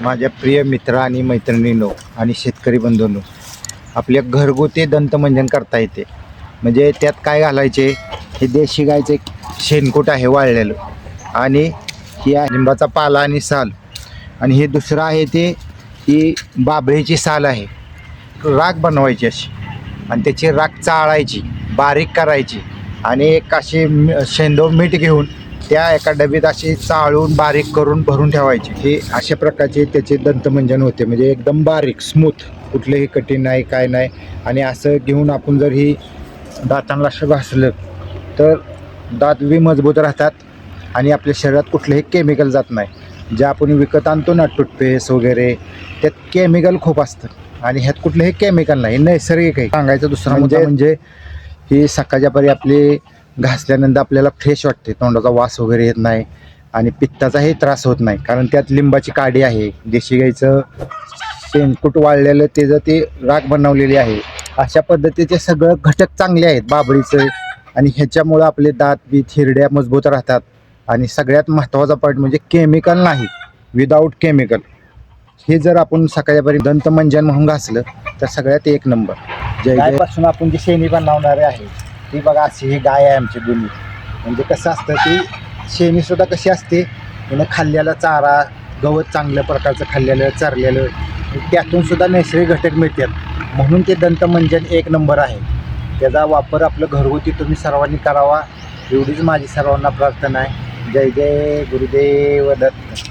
माझ्या प्रिय मित्र आणि मैत्रिणींनो आणि शेतकरी बंधूंनो, आपल्या घरगुती दंतमंजन करता येते. म्हणजे त्यात काय घालायचे, हे देशी गायचे शेणकूट आहे वाळलेलं, आणि ही आहे लिंबाचा पाला आणि साल, आणि हे दुसरं आहे ते ही बाभळीची साल आहे. राख बनवायची अशी, आणि त्याची राख चाळायची, बारीक करायची, आणि एक अशी शेंदो मीठ घेऊन त्या एका डबीत अशी चाळून बारीक करून भरून ठेवायची. हे अशा प्रकारचे त्याचे दंतमंजन होते. म्हणजे एकदम बारीक स्मूथ, कुठलेही कठीण नाही, काय नाही. आणि असं घेऊन आपण जर ही दातांना असं घासलं तर दात बी मजबूत राहतात आणि आपल्या शरीरात कुठलेही केमिकल जात नाही. जे आपण विकत आणतो ना टूथपेस्ट वगैरे, त्यात केमिकल खूप असतं आणि ह्यात कुठलेही केमिकल नाही, नैसर्गिक आहे. सांगायचं दुसरा मुद्दा म्हणजे ही सकाळच्या परी आपली घासल्यानंतर आपल्याला फ्रेश वाटते, तोंडाचा वास वगैरे येत नाही आणि पित्ताचाही त्रास होत नाही, कारण त्यात लिंबाची काडी आहे, देशी गाईचं शेणकूट वाळलेलं त्याचं ते राख बनवलेली आहे. अशा पद्धतीचे सगळं घटक चांगले आहेत बाभळीचं, आणि ह्याच्यामुळं आपले दात बी हिरड्या मजबूत राहतात. आणि सगळ्यात महत्त्वाचा पॉईंट म्हणजे केमिकल नाही, विदाऊट केमिकल. हे जर आपण सकाळच्यापरी दंतमंजन म्हणून घासलं तर सगळ्यात एक नंबर. गायपासून आपण जी शेणी बनवणारे आहे ती बघा, अशी ही गाय आहे आमची दोन्ही. म्हणजे कसं असतं, ती शेणीसुद्धा कशी असते, तिनं खाल्लेला चारा, गवत चांगल्या प्रकारचं खाल्लेलं चरलेलं, त्यातून सुद्धा नैसर्गिक घटक मिळतात. म्हणून ते दंतमंजन एक नंबर आहे. त्याचा वापर आपलं घरगुती तुम्ही सर्वांनी करावा, एवढीच माझी सर्वांना प्रार्थना आहे. जय जय गुरुदेव दत्त.